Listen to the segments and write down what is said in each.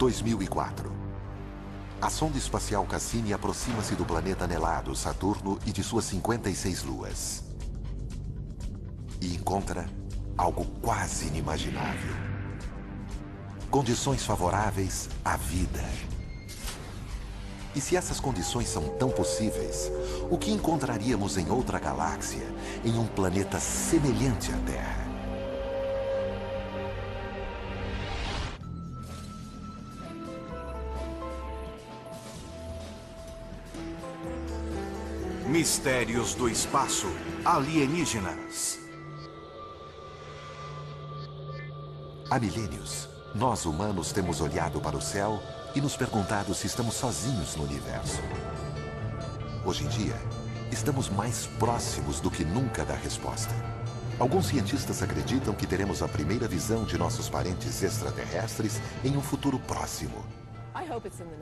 2004. A sonda espacial Cassini aproxima-se do planeta anelado Saturno e de suas 56 luas. E encontra algo quase inimaginável. Condições favoráveis à vida. E se essas condições são tão possíveis, o que encontraríamos em outra galáxia, em um planeta semelhante à Terra? Mistérios do espaço alienígenas. Há milênios, nós humanos temos olhado para o céu e nos perguntado se estamos sozinhos no universo. Hoje em dia, estamos mais próximos do que nunca da resposta. Alguns cientistas acreditam que teremos a primeira visão de nossos parentes extraterrestres em um futuro próximo.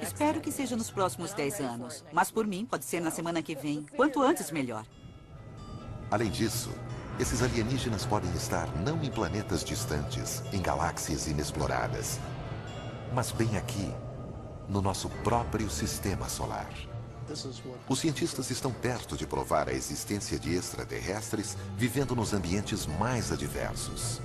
Espero que seja nos próximos 10 anos. Mas por mim, pode ser na semana que vem. Quanto antes, melhor. Além disso, esses alienígenas podem estar não em planetas distantes, em galáxias inexploradas, mas bem aqui, no nosso próprio sistema solar. Os cientistas estão perto de provar a existência de extraterrestres vivendo nos ambientes mais adversos.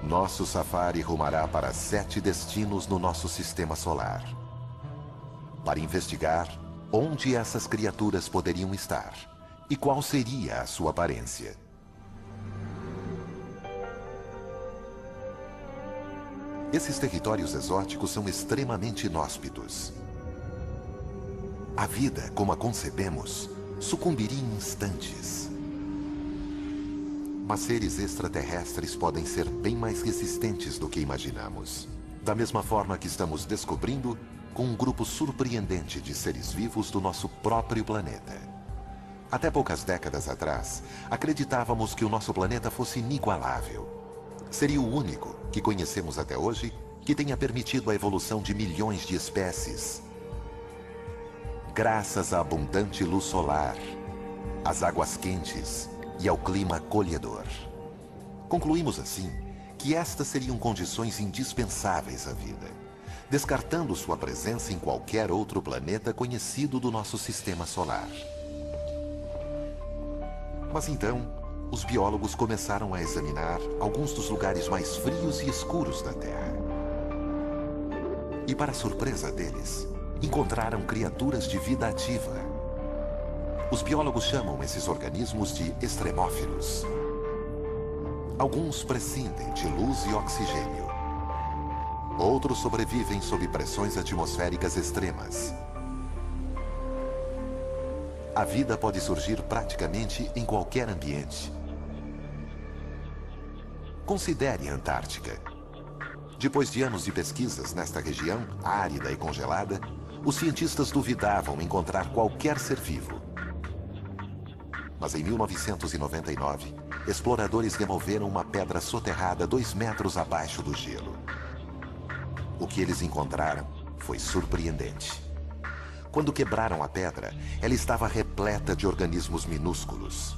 Nosso safari rumará para 7 destinos no nosso sistema solar, para investigar onde essas criaturas poderiam estar e qual seria a sua aparência. Esses territórios exóticos são extremamente inóspitos. A vida, como a concebemos, sucumbiria em instantes. Mas seres extraterrestres podem ser bem mais resistentes do que imaginamos. Da mesma forma que estamos descobrindo com um grupo surpreendente de seres vivos do nosso próprio planeta. Até poucas décadas atrás, acreditávamos que o nosso planeta fosse inigualável. Seria o único que conhecemos até hoje que tenha permitido a evolução de milhões de espécies. Graças à abundante luz solar, às águas quentes e ao clima acolhedor. Concluímos assim que estas seriam condições indispensáveis à vida, descartando sua presença em qualquer outro planeta conhecido do nosso sistema solar. Mas então, os biólogos começaram a examinar alguns dos lugares mais frios e escuros da Terra. E para surpresa deles, encontraram criaturas de vida ativa. Os biólogos chamam esses organismos de extremófilos. Alguns prescindem de luz e oxigênio. Outros sobrevivem sob pressões atmosféricas extremas. A vida pode surgir praticamente em qualquer ambiente. Considere a Antártica. Depois de anos de pesquisas nesta região árida e congelada, os cientistas duvidavam encontrar qualquer ser vivo. Mas em 1999, exploradores removeram uma pedra soterrada 2 metros abaixo do gelo. O que eles encontraram foi surpreendente. Quando quebraram a pedra, ela estava repleta de organismos minúsculos.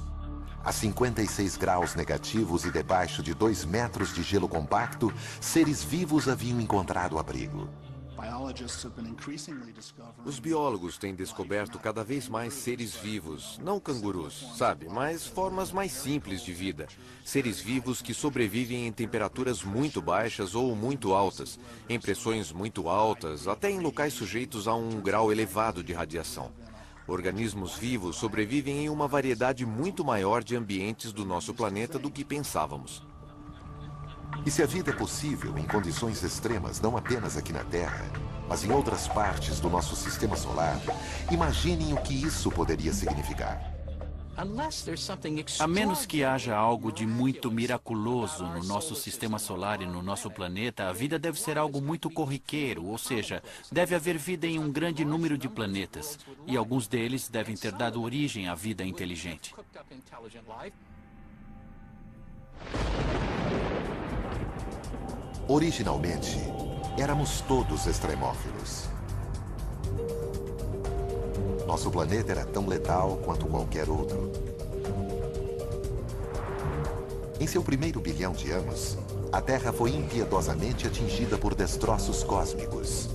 A 56 graus negativos e debaixo de 2 metros de gelo compacto, seres vivos haviam encontrado abrigo. Os biólogos têm descoberto cada vez mais seres vivos, não cangurus, sabe, mas formas mais simples de vida. Seres vivos que sobrevivem em temperaturas muito baixas ou muito altas, em pressões muito altas, até em locais sujeitos a um grau elevado de radiação. Organismos vivos sobrevivem em uma variedade muito maior de ambientes do nosso planeta do que pensávamos. E se a vida é possível em condições extremas, não apenas aqui na Terra, mas em outras partes do nosso sistema solar, imaginem o que isso poderia significar. A menos que haja algo de muito miraculoso no nosso sistema solar e no nosso planeta, a vida deve ser algo muito corriqueiro, ou seja, deve haver vida em um grande número de planetas, e alguns deles devem ter dado origem à vida inteligente. Originalmente, éramos todos extremófilos. Nosso planeta era tão letal quanto qualquer outro. Em seu primeiro bilhão de anos, a Terra foi impiedosamente atingida por destroços cósmicos.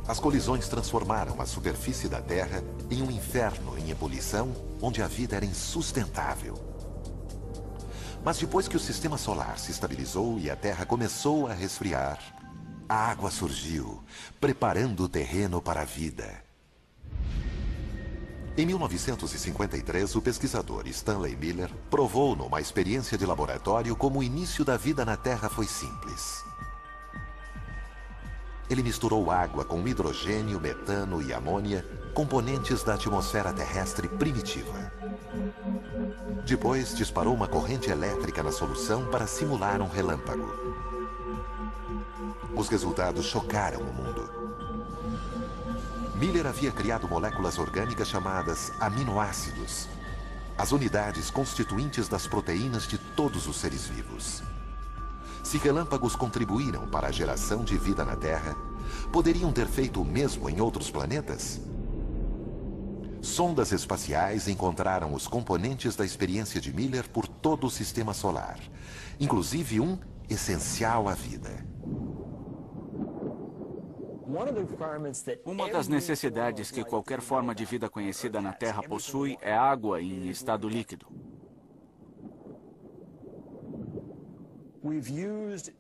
As colisões transformaram a superfície da Terra em um inferno em ebulição, onde a vida era insustentável. Mas depois que o sistema solar se estabilizou e a Terra começou a resfriar, a água surgiu, preparando o terreno para a vida. Em 1953, o pesquisador Stanley Miller provou numa experiência de laboratório como o início da vida na Terra foi simples. Ele misturou água com hidrogênio, metano e amônia, componentes da atmosfera terrestre primitiva. Depois, disparou uma corrente elétrica na solução para simular um relâmpago. Os resultados chocaram o mundo. Miller havia criado moléculas orgânicas chamadas aminoácidos, as unidades constituintes das proteínas de todos os seres vivos. Se relâmpagos contribuíram para a geração de vida na Terra, poderiam ter feito o mesmo em outros planetas? Sondas espaciais encontraram os componentes da experiência de Miller por todo o sistema solar, inclusive um essencial à vida. Uma das necessidades que qualquer forma de vida conhecida na Terra possui é água em estado líquido.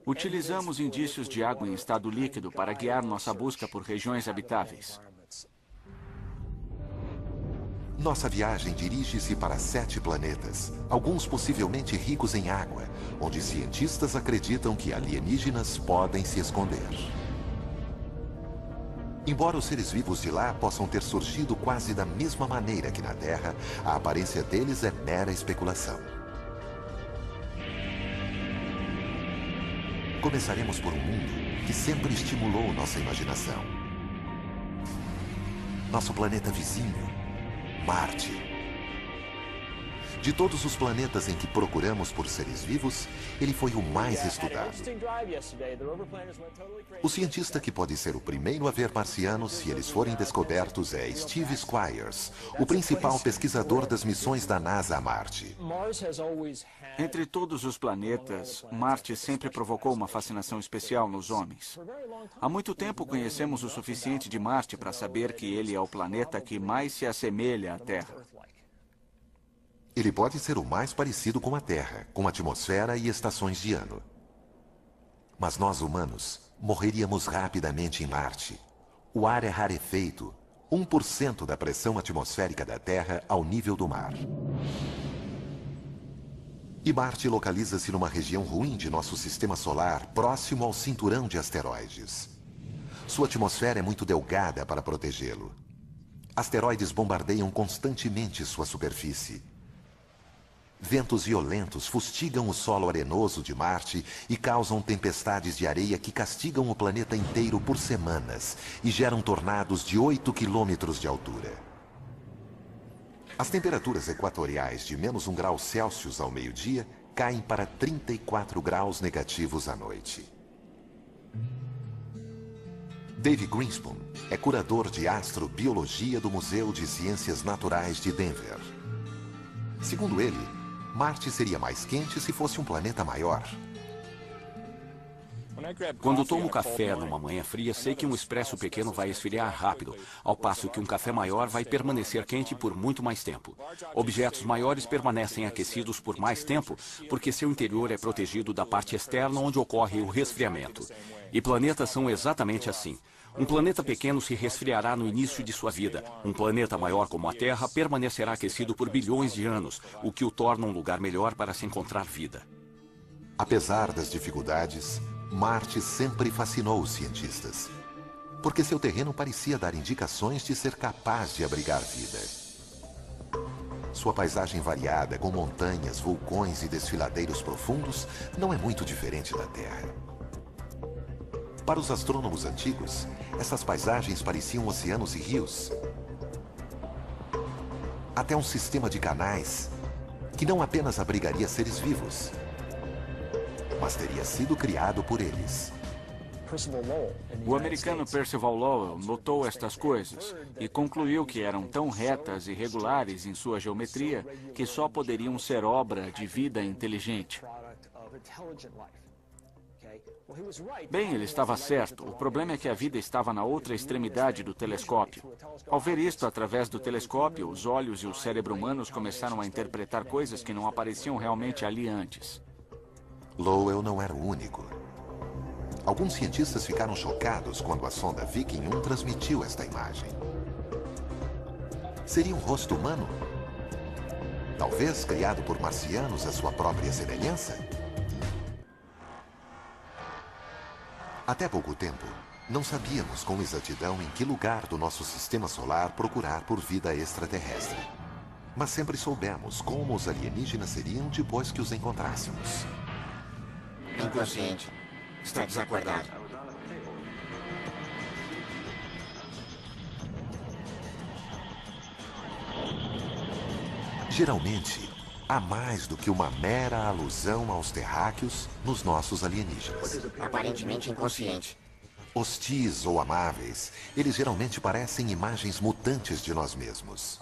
Utilizamos indícios de água em estado líquido para guiar nossa busca por regiões habitáveis. Nossa viagem dirige-se para 7 planetas, alguns possivelmente ricos em água, onde cientistas acreditam que alienígenas podem se esconder. Embora os seres vivos de lá possam ter surgido quase da mesma maneira que na Terra, a aparência deles é mera especulação. Começaremos por um mundo que sempre estimulou nossa imaginação. Nosso planeta vizinho, Marte. De todos os planetas em que procuramos por seres vivos, ele foi o mais estudado. O cientista que pode ser o primeiro a ver marcianos se eles forem descobertos é Steve Squyres, o principal pesquisador das missões da NASA a Marte. Entre todos os planetas, Marte sempre provocou uma fascinação especial nos homens. Há muito tempo conhecemos o suficiente de Marte para saber que ele é o planeta que mais se assemelha à Terra. Ele pode ser o mais parecido com a Terra, com atmosfera e estações de ano. Mas nós, humanos, morreríamos rapidamente em Marte. O ar é rarefeito, 1% da pressão atmosférica da Terra ao nível do mar. E Marte localiza-se numa região ruim de nosso sistema solar, próximo ao cinturão de asteroides. Sua atmosfera é muito delgada para protegê-lo. Asteroides bombardeiam constantemente sua superfície. Ventos violentos fustigam o solo arenoso de Marte e causam tempestades de areia que castigam o planeta inteiro por semanas e geram tornados de 8 quilômetros de altura. As temperaturas equatoriais de menos 1 grau Celsius ao meio-dia caem para 34 graus negativos à noite. Dave Greenspan é curador de astrobiologia do Museu de Ciências Naturais de Denver. Segundo ele, Marte seria mais quente se fosse um planeta maior. Quando tomo café numa manhã fria, sei que um expresso pequeno vai esfriar rápido, ao passo que um café maior vai permanecer quente por muito mais tempo. Objetos maiores permanecem aquecidos por mais tempo, porque seu interior é protegido da parte externa onde ocorre o resfriamento. E planetas são exatamente assim. Um planeta pequeno se resfriará no início de sua vida. Um planeta maior como a Terra permanecerá aquecido por bilhões de anos, o que o torna um lugar melhor para se encontrar vida. Apesar das dificuldades, Marte sempre fascinou os cientistas, porque seu terreno parecia dar indicações de ser capaz de abrigar vida. Sua paisagem variada, com montanhas, vulcões e desfiladeiros profundos, não é muito diferente da Terra. Para os astrônomos antigos, essas paisagens pareciam oceanos e rios. Até um sistema de canais que não apenas abrigaria seres vivos, mas teria sido criado por eles. O americano Percival Lowell notou estas coisas e concluiu que eram tão retas e regulares em sua geometria que só poderiam ser obra de vida inteligente. Bem, ele estava certo. O problema é que a vida estava na outra extremidade do telescópio. Ao ver isto através do telescópio, os olhos e o cérebro humanos começaram a interpretar coisas que não apareciam realmente ali antes. Lowell não era o único. Alguns cientistas ficaram chocados quando a sonda Viking 1 transmitiu esta imagem. Seria um rosto humano? Talvez criado por marcianos à sua própria semelhança? Até pouco tempo, não sabíamos com exatidão em que lugar do nosso sistema solar procurar por vida extraterrestre. Mas sempre soubemos como os alienígenas seriam depois que os encontrássemos. Inconsciente. Está desacordado. Geralmente, há mais do que uma mera alusão aos terráqueos nos nossos alienígenas. Aparentemente inconsciente. Hostis ou amáveis, eles geralmente parecem imagens mutantes de nós mesmos.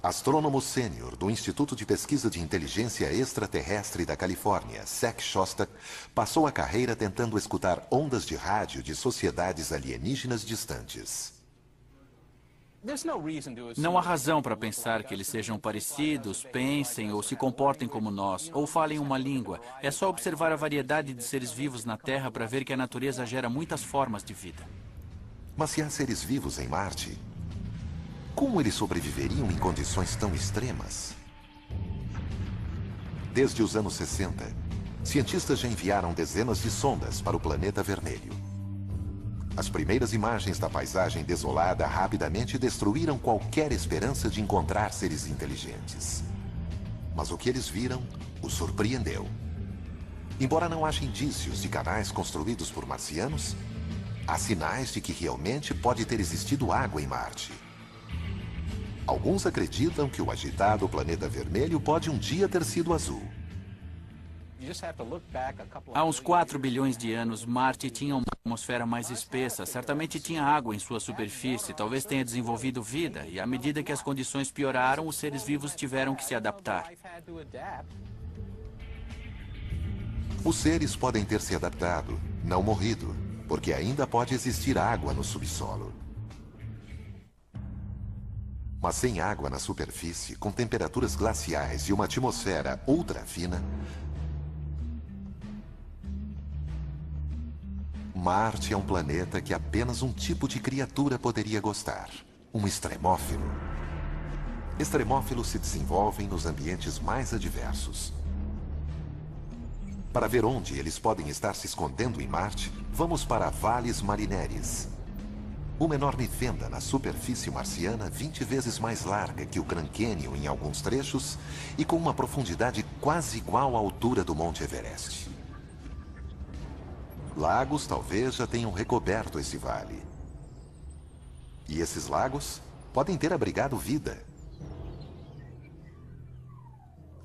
Astrônomo sênior do Instituto de Pesquisa de Inteligência Extraterrestre da Califórnia, Zach Shostak, passou a carreira tentando escutar ondas de rádio de sociedades alienígenas distantes. Não há razão para pensar que eles sejam parecidos, pensem ou se comportem como nós, ou falem uma língua. É só observar a variedade de seres vivos na Terra para ver que a natureza gera muitas formas de vida. Mas se há seres vivos em Marte, como eles sobreviveriam em condições tão extremas? Desde os anos 60, cientistas já enviaram dezenas de sondas para o planeta vermelho. As primeiras imagens da paisagem desolada rapidamente destruíram qualquer esperança de encontrar seres inteligentes. Mas o que eles viram os surpreendeu. Embora não haja indícios de canais construídos por marcianos, há sinais de que realmente pode ter existido água em Marte. Alguns acreditam que o agitado planeta vermelho pode um dia ter sido azul. Há uns 4 bilhões de anos, Marte tinha uma atmosfera mais espessa. Certamente tinha água em sua superfície, talvez tenha desenvolvido vida. E à medida que as condições pioraram, os seres vivos tiveram que se adaptar. Os seres podem ter se adaptado, não morrido, porque ainda pode existir água no subsolo. Mas sem água na superfície, com temperaturas glaciais e uma atmosfera ultra fina, Marte é um planeta que apenas um tipo de criatura poderia gostar: um extremófilo. Extremófilos se desenvolvem nos ambientes mais adversos. Para ver onde eles podem estar se escondendo em Marte, vamos para Valles Marineris. Uma enorme fenda na superfície marciana 20 vezes mais larga que o Grand Canyon em alguns trechos e com uma profundidade quase igual à altura do Monte Everest. Lagos talvez já tenham recoberto esse vale. E esses lagos podem ter abrigado vida.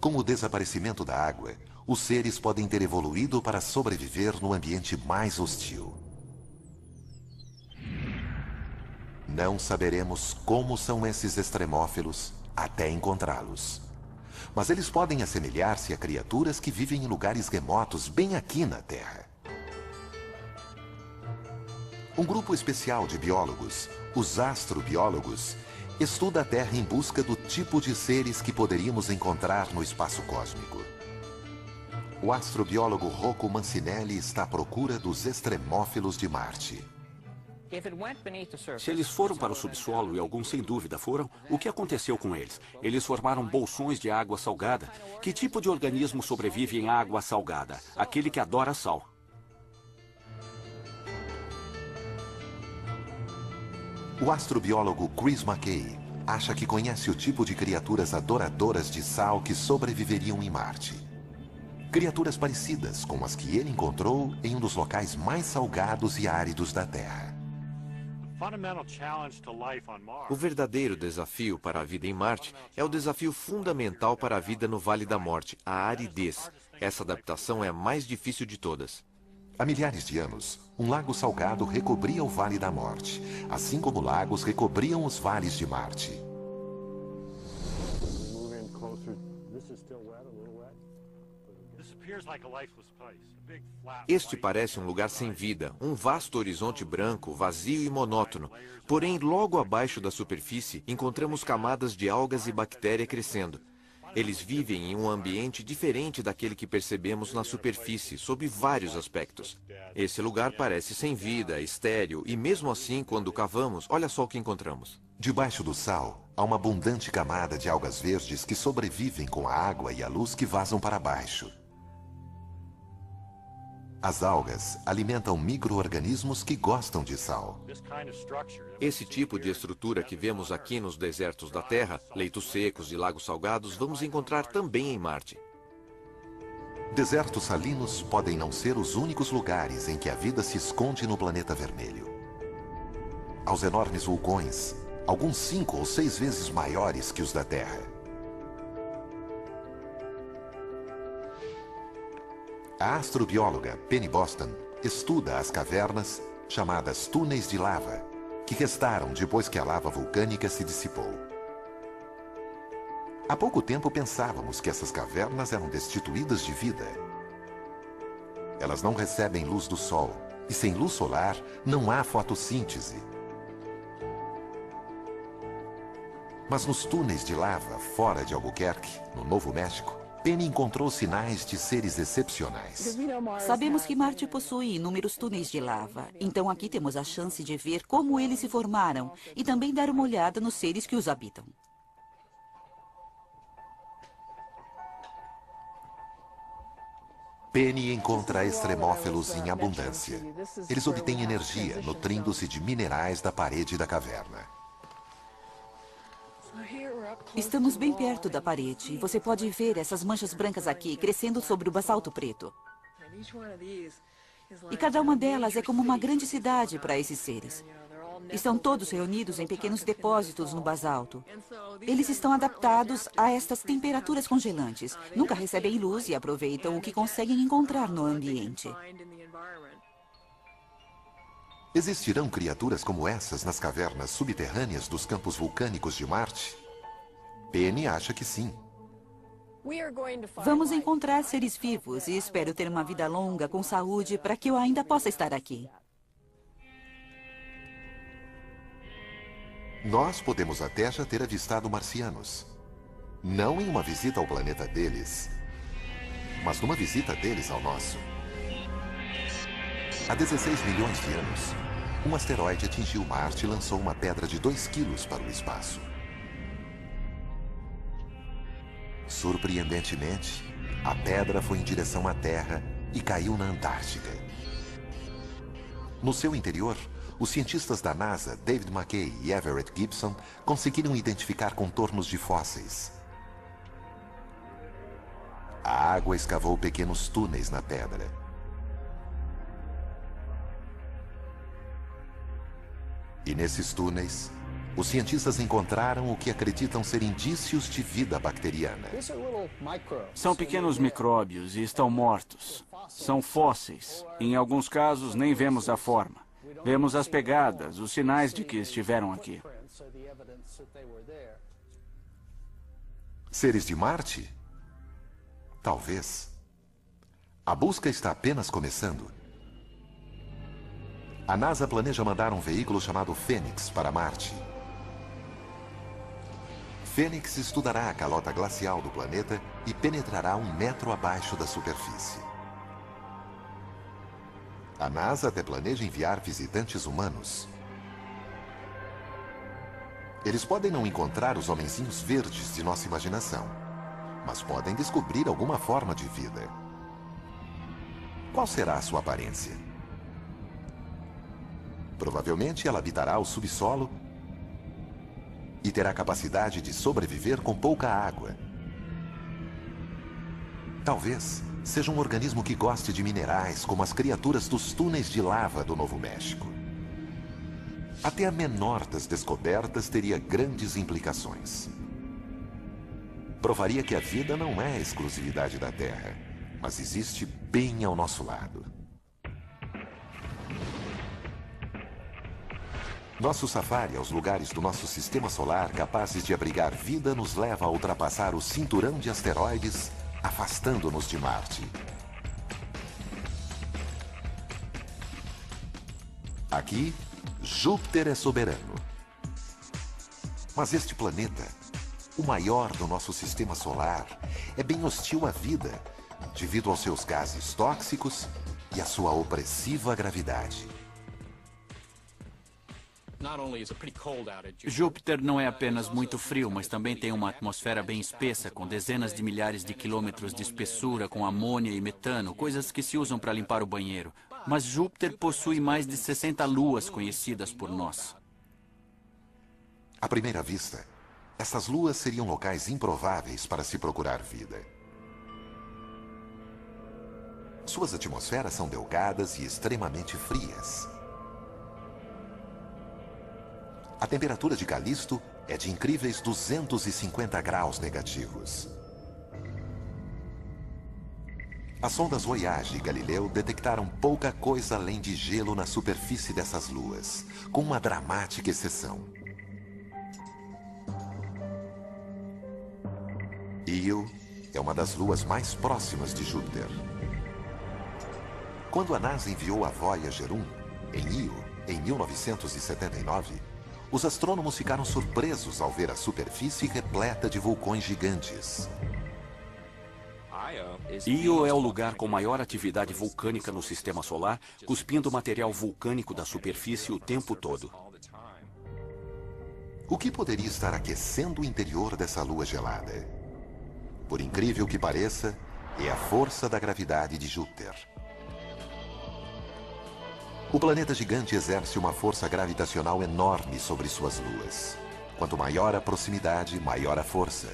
Com o desaparecimento da água, os seres podem ter evoluído para sobreviver no ambiente mais hostil. Não saberemos como são esses extremófilos até encontrá-los. Mas eles podem assemelhar-se a criaturas que vivem em lugares remotos bem aqui na Terra. Um grupo especial de biólogos, os astrobiólogos, estuda a Terra em busca do tipo de seres que poderíamos encontrar no espaço cósmico. O astrobiólogo Rocco Mancinelli está à procura dos extremófilos de Marte. Se eles foram para o subsolo, e alguns sem dúvida foram, o que aconteceu com eles? Eles formaram bolsões de água salgada. Que tipo de organismo sobrevive em água salgada? Aquele que adora sal. O astrobiólogo Chris McKay acha que conhece o tipo de criaturas adoradoras de sal que sobreviveriam em Marte. Criaturas parecidas com as que ele encontrou em um dos locais mais salgados e áridos da Terra. O verdadeiro desafio para a vida em Marte é o desafio fundamental para a vida no Vale da Morte, a aridez. Essa adaptação é a mais difícil de todas. Há milhares de anos, um lago salgado recobria o Vale da Morte, assim como lagos recobriam os vales de Marte. Este parece um lugar sem vida, um vasto horizonte branco, vazio e monótono. Porém, logo abaixo da superfície, encontramos camadas de algas e bactéria crescendo. Eles vivem em um ambiente diferente daquele que percebemos na superfície, sob vários aspectos. Esse lugar parece sem vida, estéril, e mesmo assim, quando cavamos, olha só o que encontramos. Debaixo do sal, há uma abundante camada de algas verdes que sobrevivem com a água e a luz que vazam para baixo. As algas alimentam micro-organismos que gostam de sal. Esse tipo de estrutura que vemos aqui nos desertos da Terra, leitos secos e lagos salgados, vamos encontrar também em Marte. Desertos salinos podem não ser os únicos lugares em que a vida se esconde no planeta vermelho. Aos enormes vulcões, alguns 5 ou 6 vezes maiores que os da Terra. A astrobióloga Penny Boston estuda as cavernas chamadas túneis de lava, que restaram depois que a lava vulcânica se dissipou. Há pouco tempo pensávamos que essas cavernas eram destituídas de vida. Elas não recebem luz do sol, e sem luz solar não há fotossíntese. Mas nos túneis de lava, fora de Albuquerque, no Novo México, Penny encontrou sinais de seres excepcionais. Sabemos que Marte possui inúmeros túneis de lava, então aqui temos a chance de ver como eles se formaram e também dar uma olhada nos seres que os habitam. Penny encontra extremófilos em abundância. Eles obtêm energia nutrindo-se de minerais da parede da caverna. Estamos bem perto da parede e você pode ver essas manchas brancas aqui crescendo sobre o basalto preto. E cada uma delas é como uma grande cidade para esses seres. Estão todos reunidos em pequenos depósitos no basalto. Eles estão adaptados a estas temperaturas congelantes. Nunca recebem luz e aproveitam o que conseguem encontrar no ambiente. Existirão criaturas como essas nas cavernas subterrâneas dos campos vulcânicos de Marte? Penny acha que sim. Vamos encontrar seres vivos e espero ter uma vida longa com saúde para que eu ainda possa estar aqui. Nós podemos até já ter avistado marcianos. Não em uma visita ao planeta deles, mas numa visita deles ao nosso. Há 16 milhões de anos, um asteroide atingiu Marte e lançou uma pedra de 2 quilos para o espaço. Surpreendentemente, a pedra foi em direção à Terra e caiu na Antártica. No seu interior, os cientistas da NASA, David McKay e Everett Gibson, conseguiram identificar contornos de fósseis. A água escavou pequenos túneis na pedra. E nesses túneis, os cientistas encontraram o que acreditam ser indícios de vida bacteriana. São pequenos micróbios e estão mortos. São fósseis. Em alguns casos, nem vemos a forma. Vemos as pegadas, os sinais de que estiveram aqui. Seres de Marte? Talvez. A busca está apenas começando. A NASA planeja mandar um veículo chamado Fênix para Marte. Fênix estudará a calota glacial do planeta e penetrará 1 metro abaixo da superfície. A NASA até planeja enviar visitantes humanos. Eles podem não encontrar os homenzinhos verdes de nossa imaginação, mas podem descobrir alguma forma de vida. Qual será a sua aparência? Provavelmente ela habitará o subsolo e terá capacidade de sobreviver com pouca água. Talvez seja um organismo que goste de minerais, como as criaturas dos túneis de lava do Novo México. Até a menor das descobertas teria grandes implicações. Provaria que a vida não é exclusividade da Terra, mas existe bem ao nosso lado. Nosso safari aos lugares do nosso sistema solar capazes de abrigar vida nos leva a ultrapassar o cinturão de asteroides afastando-nos de Marte. Aqui, Júpiter é soberano. Mas este planeta, o maior do nosso sistema solar, é bem hostil à vida, devido aos seus gases tóxicos e à sua opressiva gravidade. Júpiter não é apenas muito frio, mas também tem uma atmosfera bem espessa, com dezenas de milhares de quilômetros de espessura, com amônia e metano, coisas que se usam para limpar o banheiro. Mas Júpiter possui mais de 60 luas conhecidas por nós. À primeira vista, essas luas seriam locais improváveis para se procurar vida. Suas atmosferas são delgadas e extremamente frias. A temperatura de Calisto é de incríveis 250 graus negativos. As sondas Voyage e Galileu detectaram pouca coisa além de gelo na superfície dessas luas, com uma dramática exceção. Io é uma das luas mais próximas de Júpiter. Quando a NASA enviou a Voyager 1 em Io, em 1979, os astrônomos ficaram surpresos ao ver a superfície repleta de vulcões gigantes. Io é o lugar com maior atividade vulcânica no sistema solar, cuspindo material vulcânico da superfície o tempo todo. O que poderia estar aquecendo o interior dessa lua gelada? Por incrível que pareça, é a força da gravidade de Júpiter. O planeta gigante exerce uma força gravitacional enorme sobre suas luas. Quanto maior a proximidade, maior a força.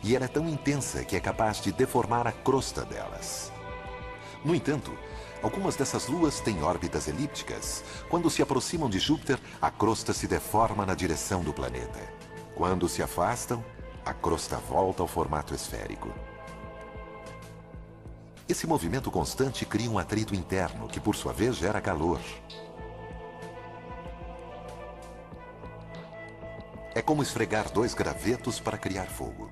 E ela é tão intensa que é capaz de deformar a crosta delas. No entanto, algumas dessas luas têm órbitas elípticas. Quando se aproximam de Júpiter, a crosta se deforma na direção do planeta. Quando se afastam, a crosta volta ao formato esférico. Esse movimento constante cria um atrito interno, que por sua vez gera calor. É como esfregar dois gravetos para criar fogo.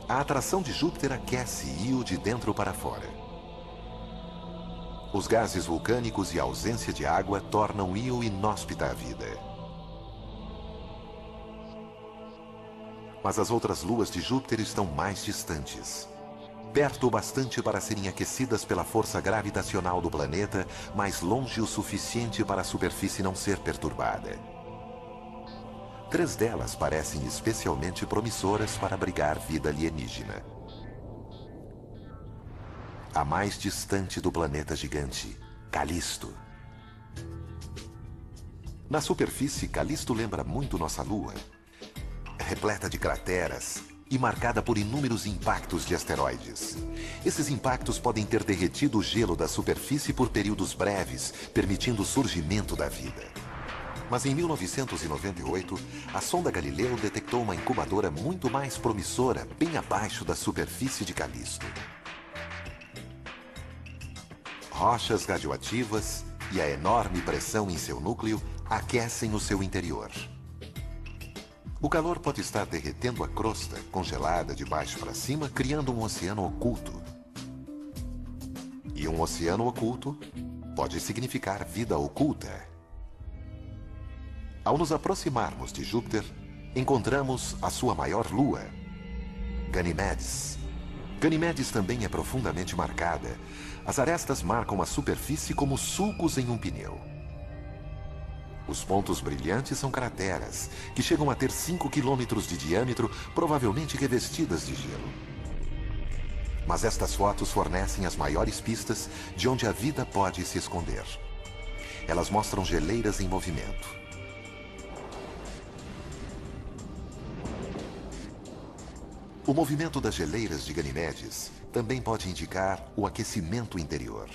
A atração de Júpiter aquece Io de dentro para fora. Os gases vulcânicos e a ausência de água tornam Io inóspita à vida. Mas as outras luas de Júpiter estão mais distantes. Perto o bastante para serem aquecidas pela força gravitacional do planeta, mas longe o suficiente para a superfície não ser perturbada. 3 delas parecem especialmente promissoras para abrigar vida alienígena. A mais distante do planeta gigante, Calisto. Na superfície, Calisto lembra muito nossa Lua. Repleta de crateras e marcada por inúmeros impactos de asteroides. Esses impactos podem ter derretido o gelo da superfície por períodos breves, permitindo o surgimento da vida. Mas em 1998, a sonda Galileu detectou uma incubadora muito mais promissora bem abaixo da superfície de Calisto. Rochas radioativas e a enorme pressão em seu núcleo aquecem o seu interior. O calor pode estar derretendo a crosta, congelada de baixo para cima, criando um oceano oculto. E um oceano oculto pode significar vida oculta. Ao nos aproximarmos de Júpiter, encontramos a sua maior lua, Ganimedes. Ganimedes também é profundamente marcada. As arestas marcam a superfície como sulcos em um pneu. Os pontos brilhantes são crateras, que chegam a ter 5 quilômetros de diâmetro, provavelmente revestidas de gelo. Mas estas fotos fornecem as maiores pistas de onde a vida pode se esconder. Elas mostram geleiras em movimento. O movimento das geleiras de Ganimedes também pode indicar o aquecimento interior.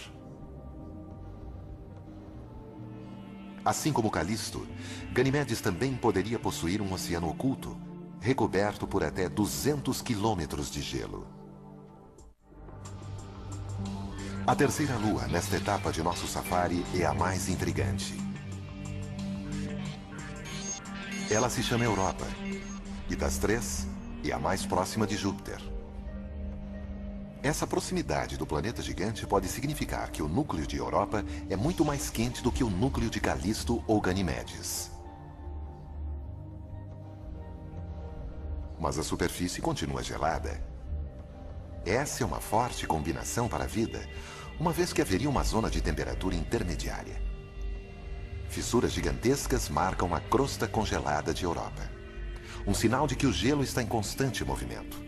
Assim como Calisto, Ganimedes também poderia possuir um oceano oculto, recoberto por até 200 quilômetros de gelo. A terceira lua nesta etapa de nosso safari é a mais intrigante. Ela se chama Europa, e das 3, e a mais próxima de Júpiter. Essa proximidade do planeta gigante pode significar que o núcleo de Europa é muito mais quente do que o núcleo de Calisto ou Ganimedes. Mas a superfície continua gelada. Essa é uma forte combinação para a vida, uma vez que haveria uma zona de temperatura intermediária. Fissuras gigantescas marcam a crosta congelada de Europa. Um sinal de que o gelo está em constante movimento.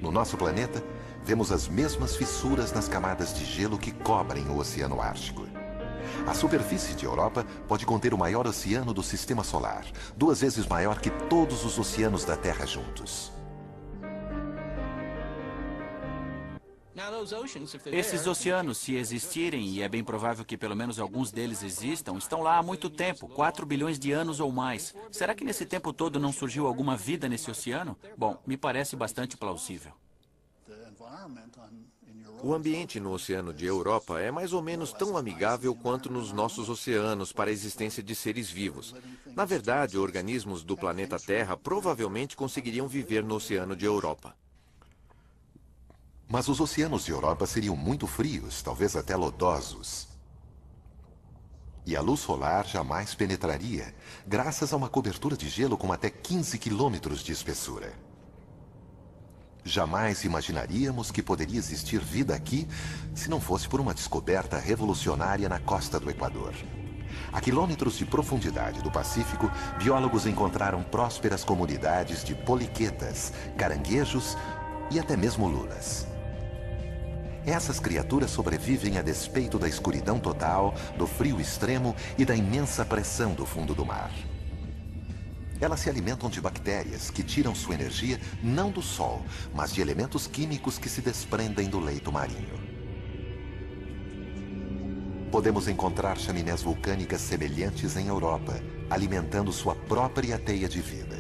No nosso planeta, vemos as mesmas fissuras nas camadas de gelo que cobrem o Oceano Ártico. A superfície de Europa pode conter o maior oceano do Sistema Solar, 2 vezes maior que todos os oceanos da Terra juntos. Esses oceanos, se existirem, e é bem provável que pelo menos alguns deles existam, estão lá há muito tempo, 4 bilhões de anos ou mais. Será que nesse tempo todo não surgiu alguma vida nesse oceano? Bom, me parece bastante plausível. O ambiente no Oceano de Europa é mais ou menos tão amigável quanto nos nossos oceanos para a existência de seres vivos. Na verdade, organismos do planeta Terra provavelmente conseguiriam viver no Oceano de Europa. Mas os oceanos de Europa seriam muito frios, talvez até lodosos. E a luz solar jamais penetraria, graças a uma cobertura de gelo com até 15 quilômetros de espessura. Jamais imaginaríamos que poderia existir vida aqui se não fosse por uma descoberta revolucionária na costa do Equador. A quilômetros de profundidade do Pacífico, biólogos encontraram prósperas comunidades de poliquetas, caranguejos e até mesmo lulas. Essas criaturas sobrevivem a despeito da escuridão total, do frio extremo e da imensa pressão do fundo do mar. Elas se alimentam de bactérias que tiram sua energia não do sol, mas de elementos químicos que se desprendem do leito marinho. Podemos encontrar chaminés vulcânicas semelhantes em Europa, alimentando sua própria teia de vida.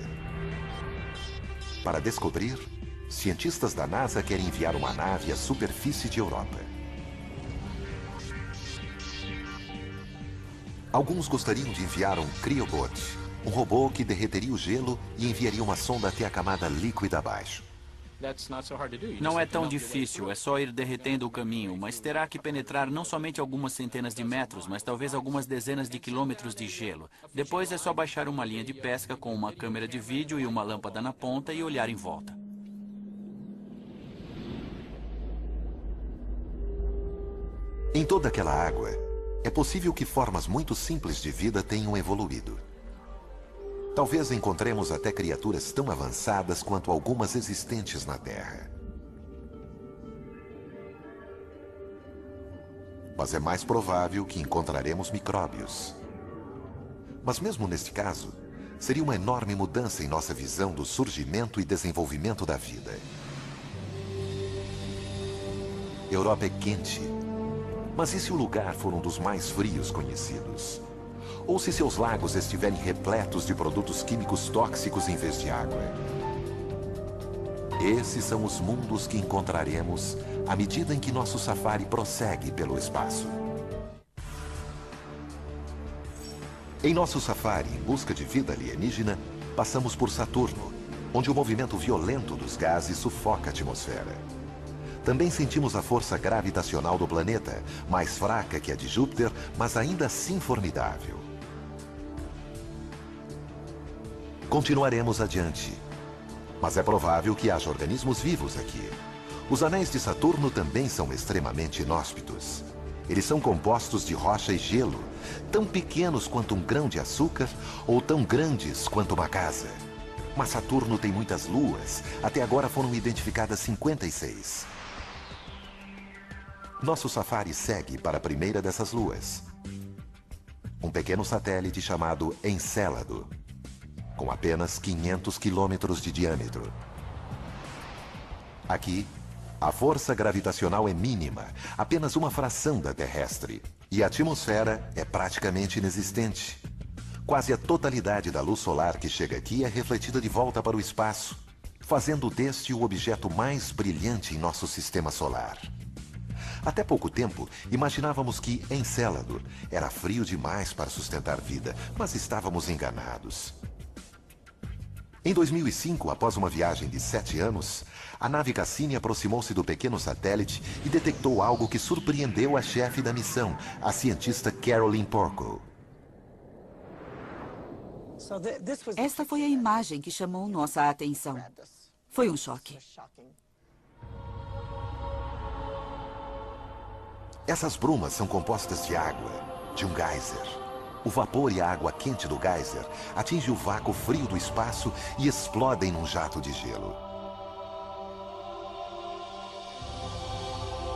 Para descobrir, cientistas da NASA querem enviar uma nave à superfície de Europa. Alguns gostariam de enviar um Cryobot, um robô que derreteria o gelo e enviaria uma sonda até a camada líquida abaixo. Não é tão difícil, é só ir derretendo o caminho, mas terá que penetrar não somente algumas centenas de metros, mas talvez algumas dezenas de quilômetros de gelo. Depois é só baixar uma linha de pesca com uma câmera de vídeo e uma lâmpada na ponta e olhar em volta. Em toda aquela água, é possível que formas muito simples de vida tenham evoluído. Talvez encontremos até criaturas tão avançadas quanto algumas existentes na Terra. Mas é mais provável que encontraremos micróbios. Mas mesmo neste caso, seria uma enorme mudança em nossa visão do surgimento e desenvolvimento da vida. Europa é quente, mas e se o lugar for um dos mais frios conhecidos? Ou se seus lagos estiverem repletos de produtos químicos tóxicos em vez de água? Esses são os mundos que encontraremos à medida em que nosso safari prossegue pelo espaço. Em nosso safari em busca de vida alienígena, passamos por Saturno, onde o movimento violento dos gases sufoca a atmosfera. Também sentimos a força gravitacional do planeta, mais fraca que a de Júpiter, mas ainda assim formidável. Continuaremos adiante, mas é provável que haja organismos vivos aqui. Os anéis de Saturno também são extremamente inóspitos. Eles são compostos de rocha e gelo, tão pequenos quanto um grão de açúcar ou tão grandes quanto uma casa. Mas Saturno tem muitas luas, até agora foram identificadas 56. Nosso safari segue para a primeira dessas luas. Um pequeno satélite chamado Encélado, com apenas 500 quilômetros de diâmetro. Aqui, a força gravitacional é mínima, apenas uma fração da terrestre, e a atmosfera é praticamente inexistente. Quase a totalidade da luz solar que chega aqui é refletida de volta para o espaço, fazendo deste o objeto mais brilhante em nosso sistema solar. Até pouco tempo, imaginávamos que Encélado era frio demais para sustentar vida, mas estávamos enganados. Em 2005, após uma viagem de 7 anos, a nave Cassini aproximou-se do pequeno satélite e detectou algo que surpreendeu a chefe da missão, a cientista Caroline Porco. Esta foi a imagem que chamou nossa atenção. Foi um choque. Essas brumas são compostas de água, de um geyser. O vapor e a água quente do geyser atingem o vácuo frio do espaço e explodem num jato de gelo.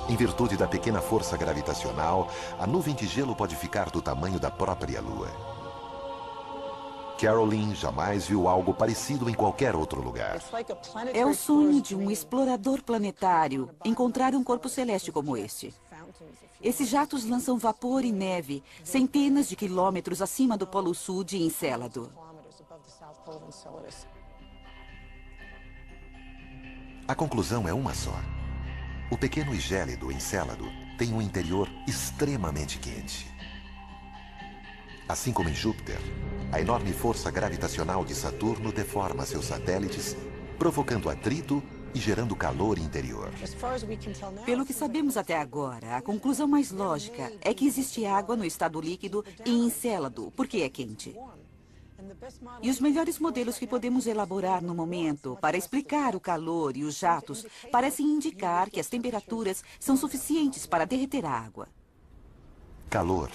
Em virtude da pequena força gravitacional, a nuvem de gelo pode ficar do tamanho da própria Lua. Caroline jamais viu algo parecido em qualquer outro lugar. É o sonho de um explorador planetário encontrar um corpo celeste como este. Esses jatos lançam vapor e neve centenas de quilômetros acima do Polo Sul de Encélado. A conclusão é uma só. O pequeno e gélido Encélado tem um interior extremamente quente. Assim como em Júpiter, a enorme força gravitacional de Saturno deforma seus satélites, provocando atrito e gerando calor interior. Pelo que sabemos até agora, a conclusão mais lógica é que existe água no estado líquido em Encélado, porque é quente. E os melhores modelos que podemos elaborar no momento para explicar o calor e os jatos parecem indicar que as temperaturas são suficientes para derreter a água. Calor,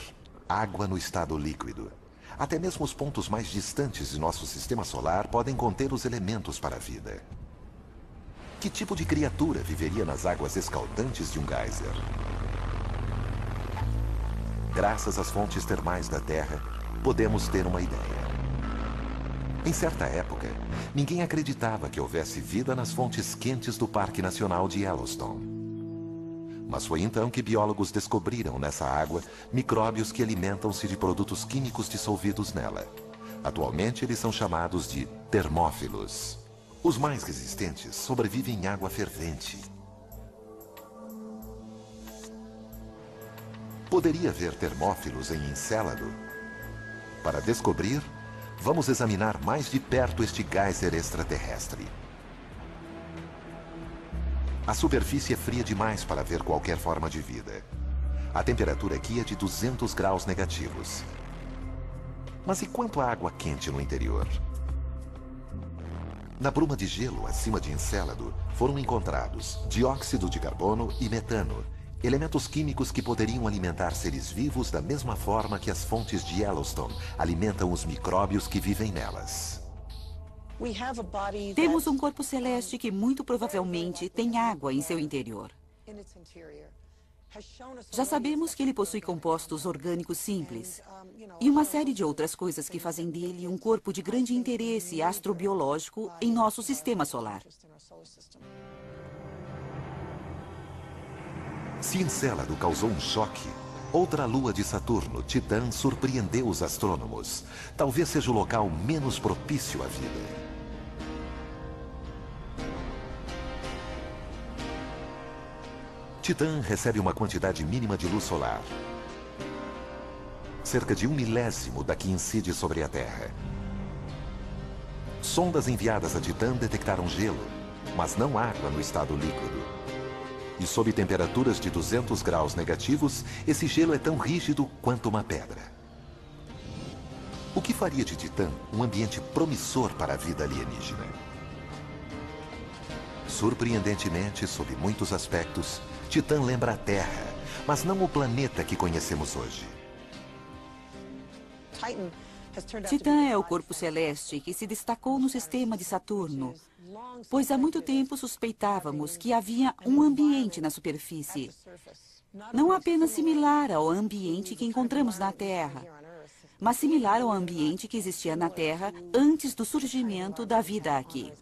água no estado líquido. Até mesmo os pontos mais distantes de nosso sistema solar podem conter os elementos para a vida. Que tipo de criatura viveria nas águas escaldantes de um geyser? Graças às fontes termais da Terra, podemos ter uma ideia. Em certa época, ninguém acreditava que houvesse vida nas fontes quentes do Parque Nacional de Yellowstone. Mas foi então que biólogos descobriram nessa água micróbios que alimentam-se de produtos químicos dissolvidos nela. Atualmente, eles são chamados de termófilos. Os mais resistentes sobrevivem em água fervente. Poderia haver termófilos em Encélado? Para descobrir, vamos examinar mais de perto este geyser extraterrestre. A superfície é fria demais para ver qualquer forma de vida. A temperatura aqui é de 200 graus negativos. Mas e quanto à água quente no interior? Na bruma de gelo acima de Encélado foram encontrados dióxido de carbono e metano, elementos químicos que poderiam alimentar seres vivos da mesma forma que as fontes de Yellowstone alimentam os micróbios que vivem nelas. Temos um corpo celeste que muito provavelmente tem água em seu interior. Já sabemos que ele possui compostos orgânicos simples e uma série de outras coisas que fazem dele um corpo de grande interesse astrobiológico em nosso sistema solar. Se Encélado causou um choque, outra lua de Saturno, Titã, surpreendeu os astrônomos. Talvez seja o local menos propício à vida. Titã recebe uma quantidade mínima de luz solar. Cerca de 1/1000 da que incide sobre a Terra. Sondas enviadas a Titã detectaram gelo, mas não água no estado líquido. E sob temperaturas de 200 graus negativos, esse gelo é tão rígido quanto uma pedra. O que faria de Titã um ambiente promissor para a vida alienígena? Surpreendentemente, sob muitos aspectos, Titã lembra a Terra, mas não o planeta que conhecemos hoje. Titã é o corpo celeste que se destacou no sistema de Saturno, pois há muito tempo suspeitávamos que havia um ambiente na superfície, não apenas similar ao ambiente que encontramos na Terra, mas similar ao ambiente que existia na Terra antes do surgimento da vida aqui.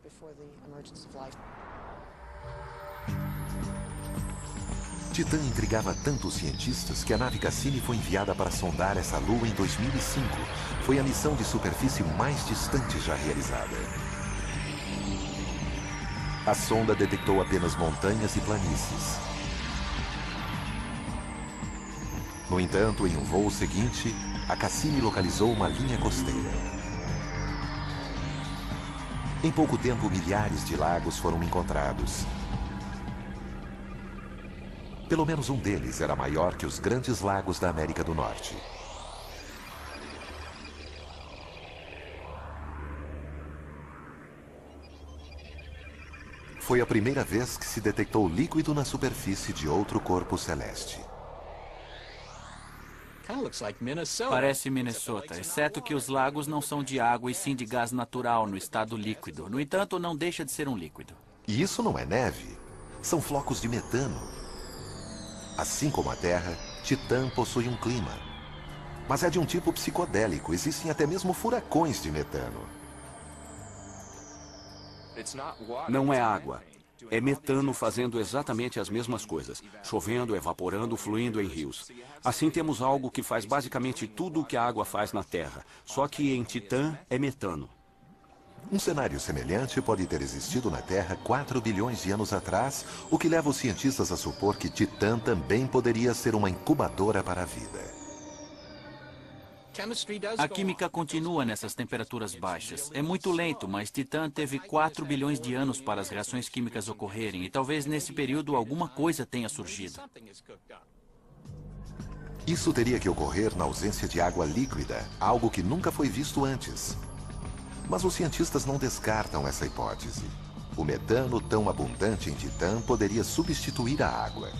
Titã intrigava tanto os cientistas que a nave Cassini foi enviada para sondar essa lua em 2005. Foi a missão de superfície mais distante já realizada. A sonda detectou apenas montanhas e planícies. No entanto, em um voo seguinte, a Cassini localizou uma linha costeira. Em pouco tempo, milhares de lagos foram encontrados. Pelo menos um deles era maior que os grandes lagos da América do Norte. Foi a primeira vez que se detectou líquido na superfície de outro corpo celeste. Parece Minnesota, exceto que os lagos não são de água e sim de gás natural no estado líquido. No entanto, não deixa de ser um líquido. E isso não é neve, são flocos de metano. Assim como a Terra, Titã possui um clima. Mas é de um tipo psicodélico, existem até mesmo furacões de metano. Não é água. É metano fazendo exatamente as mesmas coisas. Chovendo, evaporando, fluindo em rios. Assim temos algo que faz basicamente tudo o que a água faz na Terra. Só que em Titã é metano. Um cenário semelhante pode ter existido na Terra 4 bilhões de anos atrás, o que leva os cientistas a supor que Titã também poderia ser uma incubadora para a vida. A química continua nessas temperaturas baixas. É muito lento, mas Titã teve 4 bilhões de anos para as reações químicas ocorrerem, e talvez nesse período alguma coisa tenha surgido. Isso teria que ocorrer na ausência de água líquida, algo que nunca foi visto antes. Mas os cientistas não descartam essa hipótese. O metano tão abundante em Titã poderia substituir a água.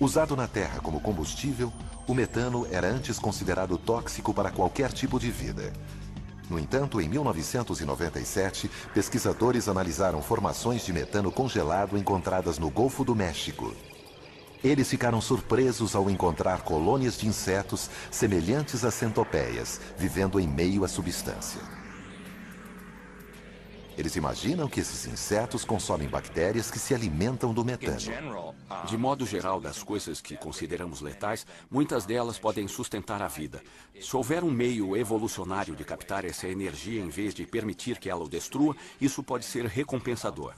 Usado na Terra como combustível, o metano era antes considerado tóxico para qualquer tipo de vida. No entanto, em 1997, pesquisadores analisaram formações de metano congelado encontradas no Golfo do México. Eles ficaram surpresos ao encontrar colônias de insetos semelhantes a centopeias, vivendo em meio à substância. Eles imaginam que esses insetos consomem bactérias que se alimentam do metano. De modo geral, das coisas que consideramos letais, muitas delas podem sustentar a vida. Se houver um meio evolucionário de captar essa energia em vez de permitir que ela o destrua, isso pode ser recompensador.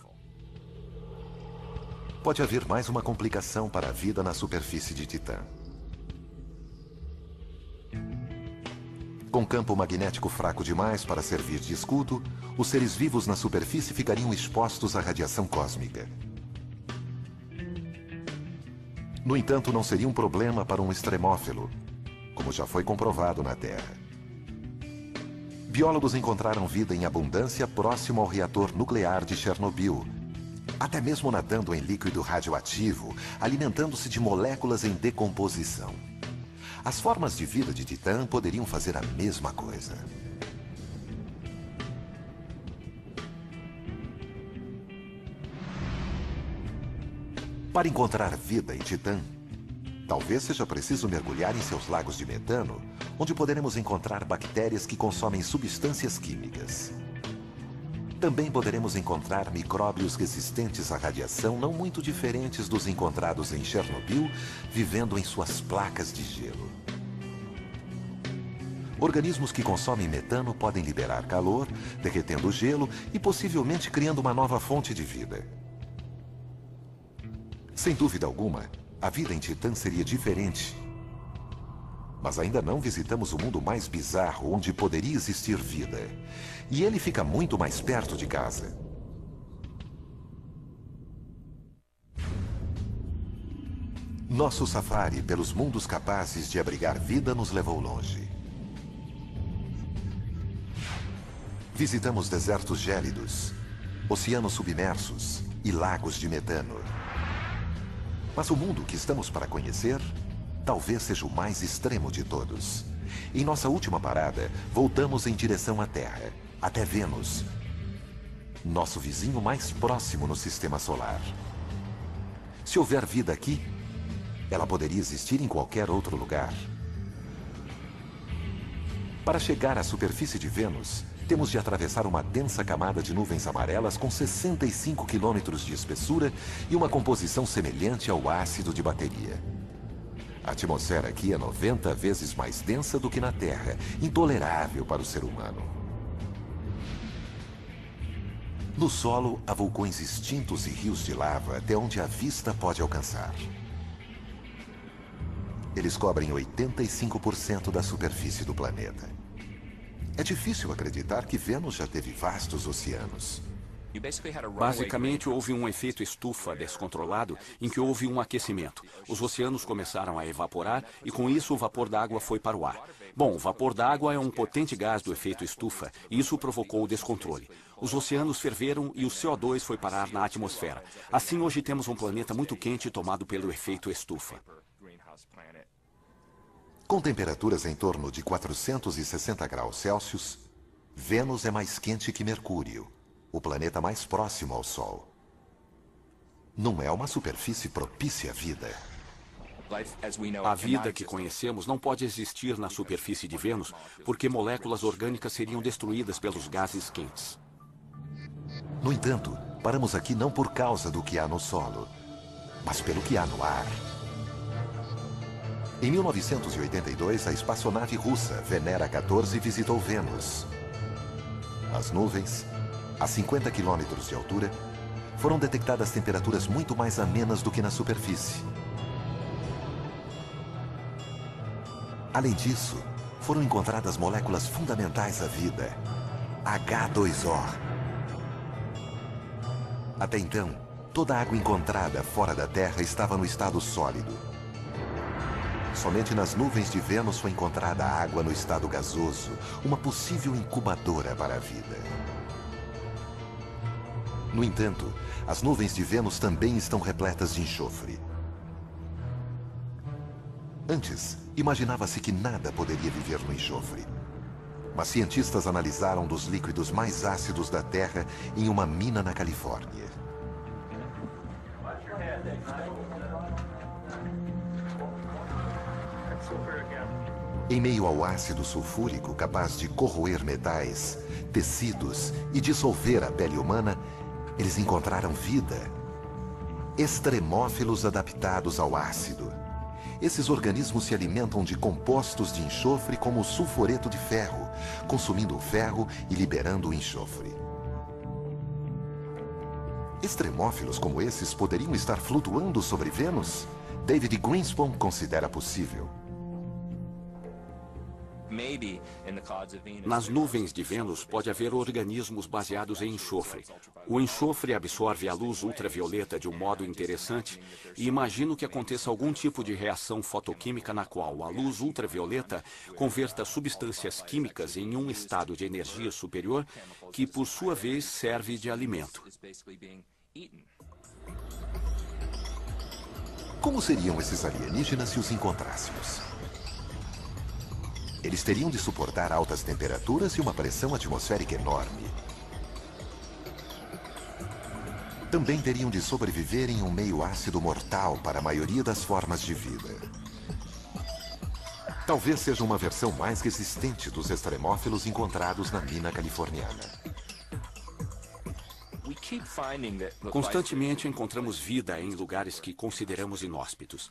Pode haver mais uma complicação para a vida na superfície de Titã. Com campo magnético fraco demais para servir de escudo, os seres vivos na superfície ficariam expostos à radiação cósmica. No entanto, não seria um problema para um extremófilo, como já foi comprovado na Terra. Biólogos encontraram vida em abundância próximo ao reator nuclear de Chernobyl, até mesmo nadando em líquido radioativo, alimentando-se de moléculas em decomposição. As formas de vida de Titã poderiam fazer a mesma coisa. Para encontrar vida em Titã, talvez seja preciso mergulhar em seus lagos de metano, onde poderemos encontrar bactérias que consomem substâncias químicas. Também poderemos encontrar micróbios resistentes à radiação não muito diferentes dos encontrados em Chernobyl, vivendo em suas placas de gelo. Organismos que consomem metano podem liberar calor, derretendo o gelo e possivelmente criando uma nova fonte de vida. Sem dúvida alguma, a vida em Titã seria diferente. Mas ainda não visitamos o mundo mais bizarro onde poderia existir vida. E ele fica muito mais perto de casa. Nosso safari pelos mundos capazes de abrigar vida nos levou longe. Visitamos desertos gélidos, oceanos submersos e lagos de metano. Mas o mundo que estamos para conhecer talvez seja o mais extremo de todos. Em nossa última parada, voltamos em direção à Terra, até Vênus, nosso vizinho mais próximo no sistema solar. Se houver vida aqui, ela poderia existir em qualquer outro lugar. Para chegar à superfície de Vênus, temos de atravessar uma densa camada de nuvens amarelas com 65 quilômetros de espessura e uma composição semelhante ao ácido de bateria. A atmosfera aqui é 90 vezes mais densa do que na Terra, intolerável para o ser humano. No solo, há vulcões extintos e rios de lava até onde a vista pode alcançar. Eles cobrem 85% da superfície do planeta. É difícil acreditar que Vênus já teve vastos oceanos. Basicamente, houve um efeito estufa descontrolado em que houve um aquecimento. Os oceanos começaram a evaporar e, com isso, o vapor d'água foi para o ar. Bom, o vapor d'água é um potente gás do efeito estufa e isso provocou o descontrole. Os oceanos ferveram e o CO2 foi parar na atmosfera. Assim, hoje temos um planeta muito quente tomado pelo efeito estufa. Com temperaturas em torno de 460 graus Celsius, Vênus é mais quente que Mercúrio, o planeta mais próximo ao Sol. Não é uma superfície propícia à vida. A vida que conhecemos não pode existir na superfície de Vênus, porque moléculas orgânicas seriam destruídas pelos gases quentes. No entanto, paramos aqui não por causa do que há no solo, mas pelo que há no ar. Em 1982, a espaçonave russa Venera 14 visitou Vênus. As nuvens, a 50 quilômetros de altura, foram detectadas temperaturas muito mais amenas do que na superfície. Além disso, foram encontradas moléculas fundamentais à vida, H2O. Até então, toda a água encontrada fora da Terra estava no estado sólido. Somente nas nuvens de Vênus foi encontrada água no estado gasoso, uma possível incubadora para a vida. No entanto, as nuvens de Vênus também estão repletas de enxofre. Antes, imaginava-se que nada poderia viver no enxofre. Mas cientistas analisaram dos líquidos mais ácidos da Terra em uma mina na Califórnia. Em meio ao ácido sulfúrico capaz de corroer metais, tecidos e dissolver a pele humana, eles encontraram vida. Extremófilos adaptados ao ácido. Esses organismos se alimentam de compostos de enxofre como o sulfureto de ferro, consumindo o ferro e liberando o enxofre. Extremófilos como esses poderiam estar flutuando sobre Vênus? David Greenspan considera possível. Nas nuvens de Vênus pode haver organismos baseados em enxofre. O enxofre absorve a luz ultravioleta de um modo interessante e imagino que aconteça algum tipo de reação fotoquímica na qual a luz ultravioleta converta substâncias químicas em um estado de energia superior que, por sua vez, serve de alimento. Como seriam esses alienígenas se os encontrássemos? Eles teriam de suportar altas temperaturas e uma pressão atmosférica enorme. Também teriam de sobreviver em um meio ácido mortal para a maioria das formas de vida. Talvez seja uma versão mais resistente dos extremófilos encontrados na mina californiana. Constantemente encontramos vida em lugares que consideramos inóspitos.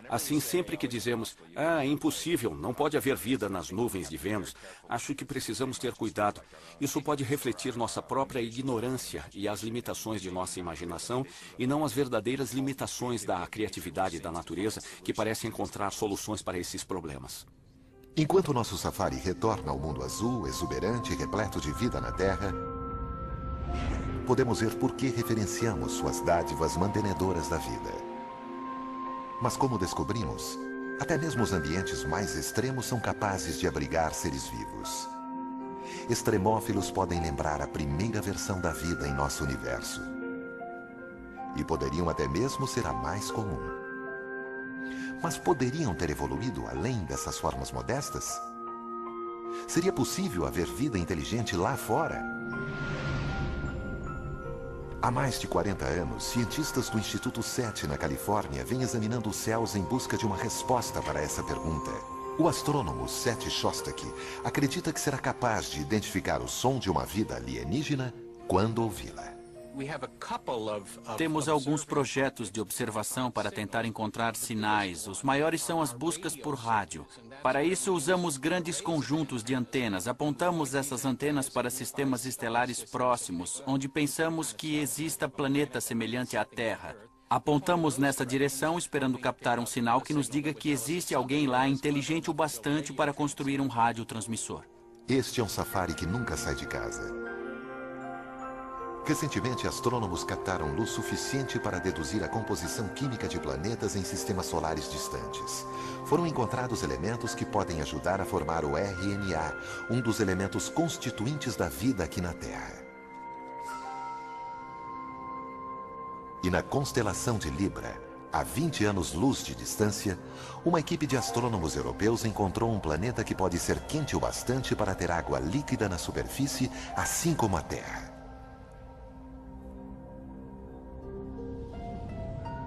Assim, sempre que dizemos, é impossível, não pode haver vida nas nuvens de Vênus, acho que precisamos ter cuidado. Isso pode refletir nossa própria ignorância e as limitações de nossa imaginação e não as verdadeiras limitações da criatividade da natureza que parece encontrar soluções para esses problemas. Enquanto nosso safari retorna ao mundo azul, exuberante e repleto de vida na Terra, podemos ver por que referenciamos suas dádivas mantenedoras da vida. Mas como descobrimos, até mesmo os ambientes mais extremos são capazes de abrigar seres vivos. Extremófilos podem lembrar a primeira versão da vida em nosso universo. E poderiam até mesmo ser a mais comum. Mas poderiam ter evoluído além dessas formas modestas? Seria possível haver vida inteligente lá fora? Há mais de 40 anos, cientistas do Instituto SETI, na Califórnia, vêm examinando os céus em busca de uma resposta para essa pergunta. O astrônomo Seth Shostak acredita que será capaz de identificar o som de uma vida alienígena quando ouvi-la. Temos alguns projetos de observação para tentar encontrar sinais. Os maiores são as buscas por rádio. Para isso, usamos grandes conjuntos de antenas. Apontamos essas antenas para sistemas estelares próximos, onde pensamos que exista planeta semelhante à Terra. Apontamos nessa direção, esperando captar um sinal que nos diga que existe alguém lá inteligente o bastante para construir um radiotransmissor. Este é um safari que nunca sai de casa. Recentemente, astrônomos captaram luz suficiente para deduzir a composição química de planetas em sistemas solares distantes. Foram encontrados elementos que podem ajudar a formar o RNA, um dos elementos constituintes da vida aqui na Terra. E na constelação de Libra, a 20 anos-luz de distância, uma equipe de astrônomos europeus encontrou um planeta que pode ser quente o bastante para ter água líquida na superfície, assim como a Terra.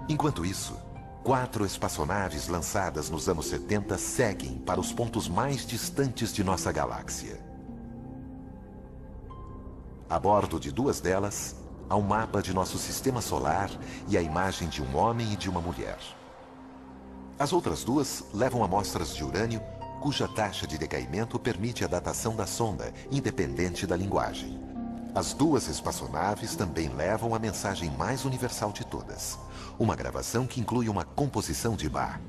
Enquanto isso, 4 espaçonaves lançadas nos anos 70 seguem para os pontos mais distantes de nossa galáxia. A bordo de 2 delas, há um mapa de nosso sistema solar e a imagem de um homem e de uma mulher. As outras 2 levam amostras de urânio, cuja taxa de decaimento permite a datação da sonda, independente da linguagem. As 2 espaçonaves também levam a mensagem mais universal de todas, uma gravação que inclui uma composição de Bach.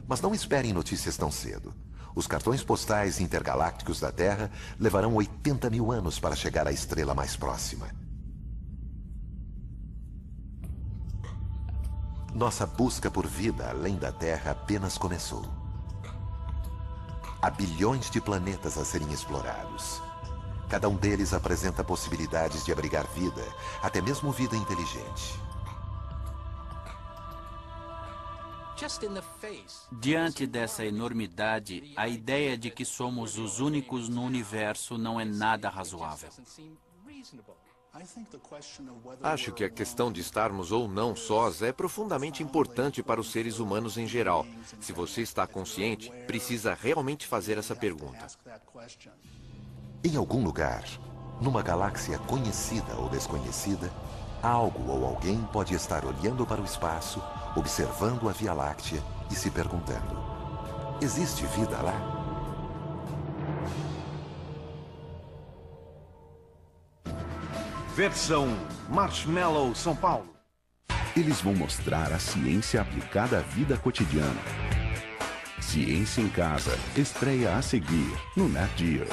Mas não esperem notícias tão cedo. Os cartões postais intergalácticos da Terra levarão 80 mil anos para chegar à estrela mais próxima. Nossa busca por vida além da Terra apenas começou. Há bilhões de planetas a serem explorados. Cada um deles apresenta possibilidades de abrigar vida, até mesmo vida inteligente. Diante dessa enormidade, a ideia de que somos os únicos no universo não é nada razoável. Acho que a questão de estarmos ou não sós é profundamente importante para os seres humanos em geral. Se você está consciente, precisa realmente fazer essa pergunta. Em algum lugar, numa galáxia conhecida ou desconhecida, algo ou alguém pode estar olhando para o espaço, observando a Via Láctea e se perguntando: existe vida lá? Versão Marshmallow São Paulo. Eles vão mostrar a ciência aplicada à vida cotidiana. Ciência em Casa estreia a seguir no Nat Geo.